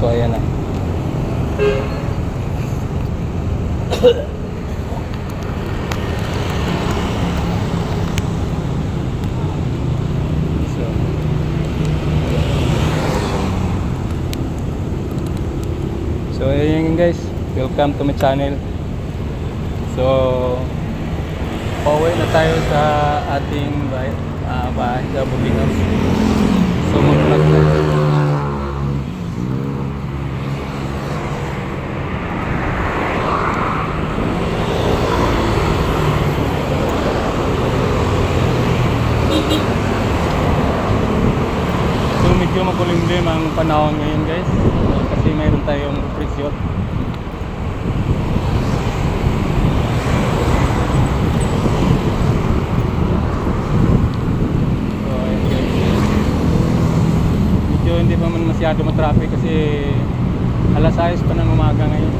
So ayan na. So ayun guys, welcome to my channel. So pauwi na tayo sa ating bahay sa boarding house. So mag-vlog tayo. So medyo makulimlim ang panahon ngayon guys, kasi mayroon tayong presyo. Hindi pa man masyado matraffic kasi alas 6 pa ng umaga ngayon.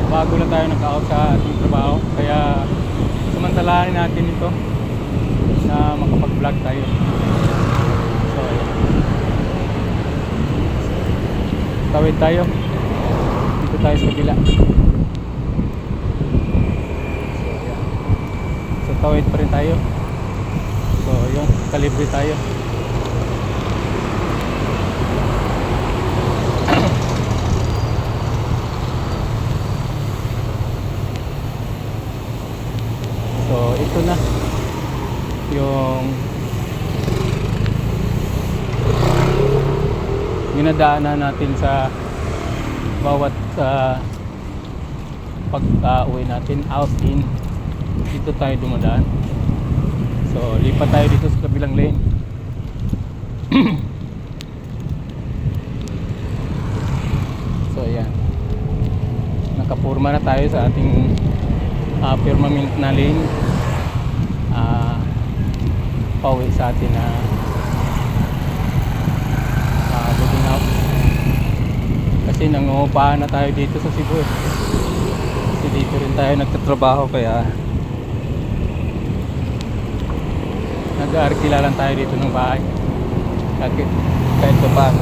Bago lang tayo nag-out sa ating trabaho, kaya samantalahin natin ito na makapag-vlog tayo. So ayan, tawid tayo dito tayo sa kabila. So tawid pa rin tayo. So yun, kalibre tayo. So ito na yung ginadaanan natin sa bawat pag-uwi natin, out in. Dito tayo dumadaan. So lipat tayo dito sa kabilang lane. So ayan, nakapurma na tayo sa ating permanent na lane. Pauwi sa atin na boarding house. Kasi nangungupahan na tayo dito sa Cebu. Kasi dito rin tayo nagtatrabaho, kaya nag-aarkila lang tayo dito ng bahay kahit pa paano.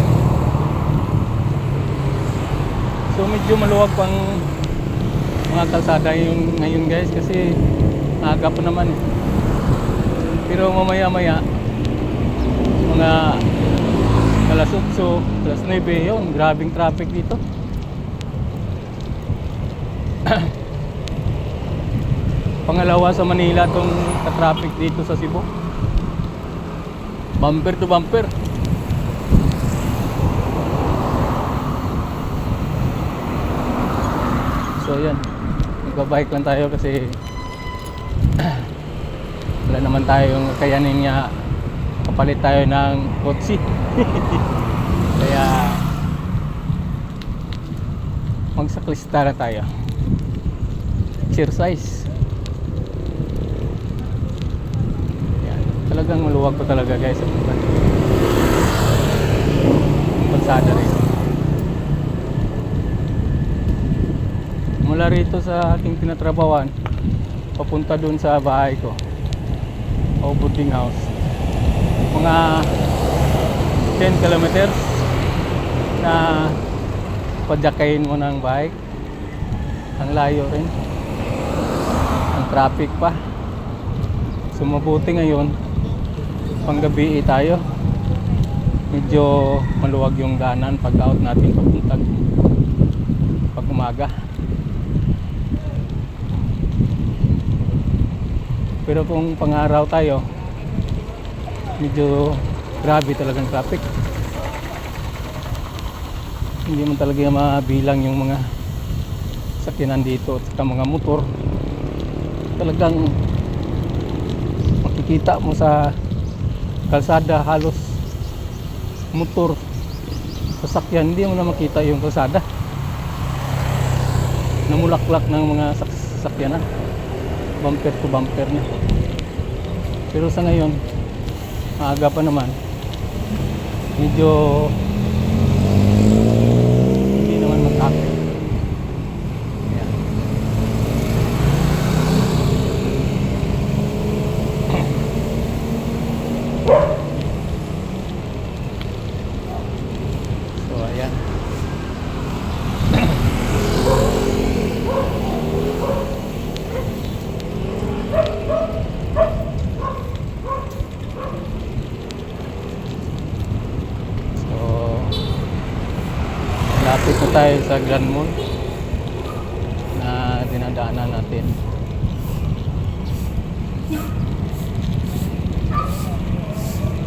So medyo maluwag pang mga kalsada yung ngayon guys, kasi aga pa naman eh. Pero mamaya maya mga alas 8, alas 9 yun, grabing traffic dito. Pangalawa sa Manila tong ka-traffic dito sa Cebu. Bumper to bumper. So yan, nagbabike lang tayo kasi wala naman tayong kayanin nga kapalit tayo ng kotse. Kaya magsaklista na tayo, exercise. Talagang maluwag pa talaga guys ang kalsada rin. Mula rito sa ating tinatrabawan papunta dun sa bahay ko o boarding house, mga 10 kilometers na padjakayin mo ng bike. Ang layo rin, ang traffic pa. So mabuti ngayon panggabi tayo, medyo maluwag yung daanan pag out natin papuntag pag umaga. Pero kung pang-araw tayo, medyo grabe talagang traffic. Hindi man talaga mabilang yung mga sakyanan dito at saka mga motor. Talagang makikita mo sa kalsada halos motor, sasakyan, hindi mo na makita yung kalsada. Namulaklak ng mga sasakyanan, bumper to bumper na. Pero sa ngayon, maaga pa naman, medyo hindi naman mag-traffic. tayo sa Grand Mall na dinadaanan natin.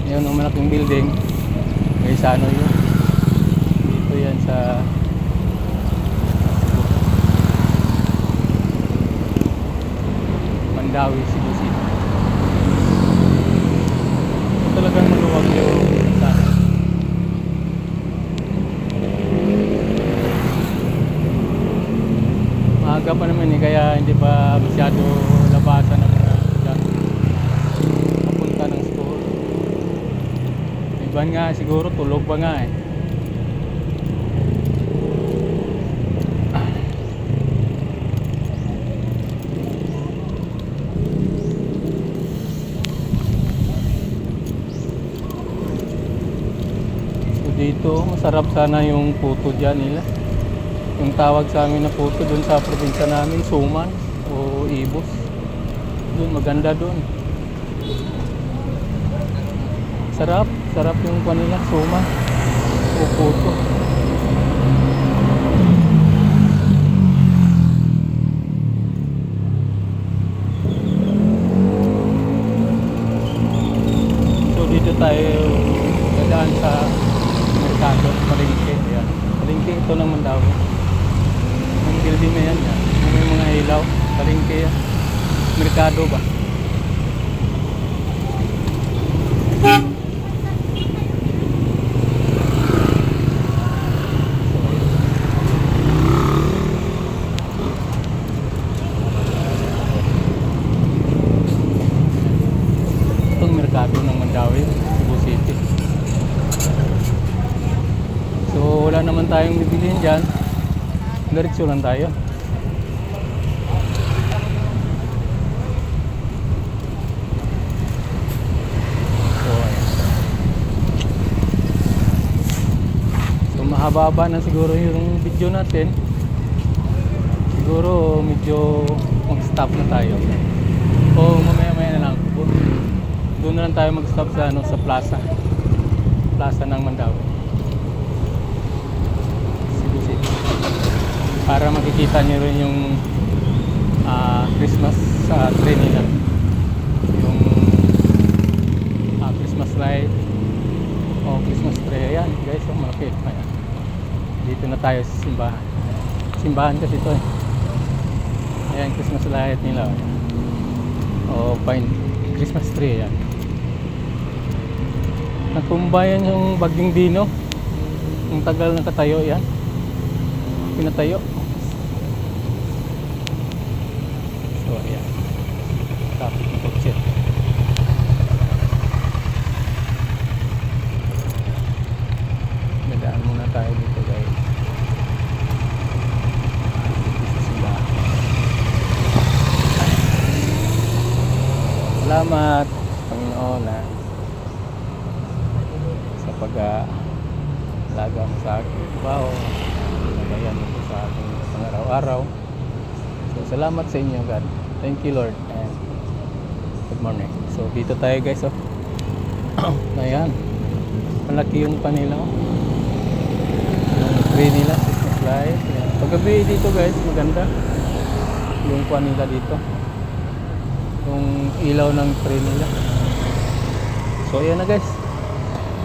Yun ang malaking building. May sa ano yun. Dito yan sa Mandawi, Cebu City. Talagang maluwag yung sana. Maaga pa naman kaya hindi pa masyado labasan ng mga dyan papunta ng school. Iban nga siguro tulog pa nga eh. Dito masarap sana yung puto dyan nila. Yung tawag sa amin na puto dun sa probinsya namin, Suman o Ibos. Dun maganda dun. Sarap yung kanila, Suman o puto. So dito tayo dadaan sa merkado, palengke. Ayan. Palengke ito ng Mandawi. Yung building na yan, yan. May mga ilaw. Palengke yan. Merkado ba? Itong merkado ng Mandawi, Cebu City. So wala naman tayong bibilihin dyan. Diretso lang tayo. So mahaba na siguro yung video natin. Siguro medyo mag-stop na tayo. O mamaya-maya na lang. Doon na lang tayo mag-stop sa, sa plaza. Plaza ng Mandawi. Para makikita nyo rin yung Christmas tree nila, yung Christmas light o Christmas tree. Ayan guys, yung malaki. Ayan. Dito na tayo sa simbahan kasi ito eh. Ayan, Christmas light nila. Ayan. O pine Christmas tree. Ayan. Natumbayan yung Bagyong Dino, yung tagal na katayo. Yan pinatayo. So ayan, traffic ng kotse. Dadaan muna tayo dito guys. Dito sa simbahan. Salamat Panginoon sa pag-alaga mo sa akin. Wow, nagayan mo sa ating pang-araw-araw. So salamat sa inyo God. Thank you Lord and good morning. So dito tayo guys. Ayan, malaki yung panila, yung tree nila, Christmas light. Ayan. Paggabi dito guys, maganda yung panila dito, yung ilaw ng tree nila. So ayan na guys.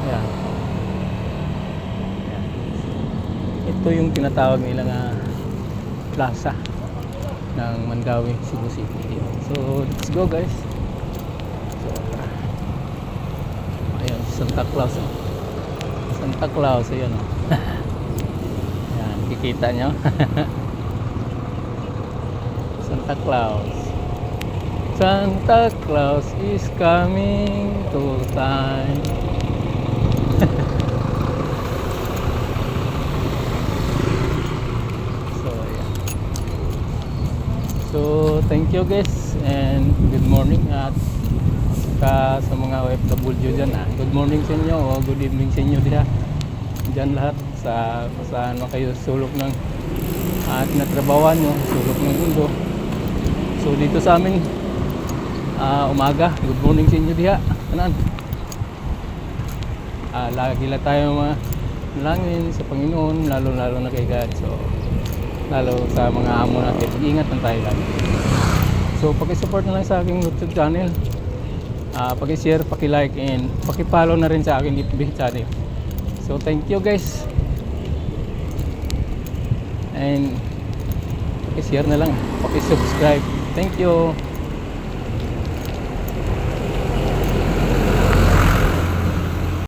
Ayan. Ito yung tinatawag nila nga plaza ng Mandawi, Cebu City. So let's go guys. So ayan, Santa Claus. Santa Claus, ayan o. Ayan, kikita nyo. Santa Claus. Santa Claus is coming to town. So thank you guys and good morning at sa mga OFW dyan. Good morning sa inyo o good evening sa inyo dyan lahat sa saan kayo sulok ng tinatrabawan nyo, sulok ng mundo. So dito sa amin umaga, good morning sa inyo diha. Kanan lagi lang tayo Langin sa Panginoon, lalo na kay God. So, lalo sa mga amo natin, ingat lang tayo lagi. So, paki-support na lang sa aking YouTube channel. Paki-share, paki-like, and paki-follow na rin sa aking FB channel. So, thank you guys. And paki-share na lang, paki-subscribe. Thank you.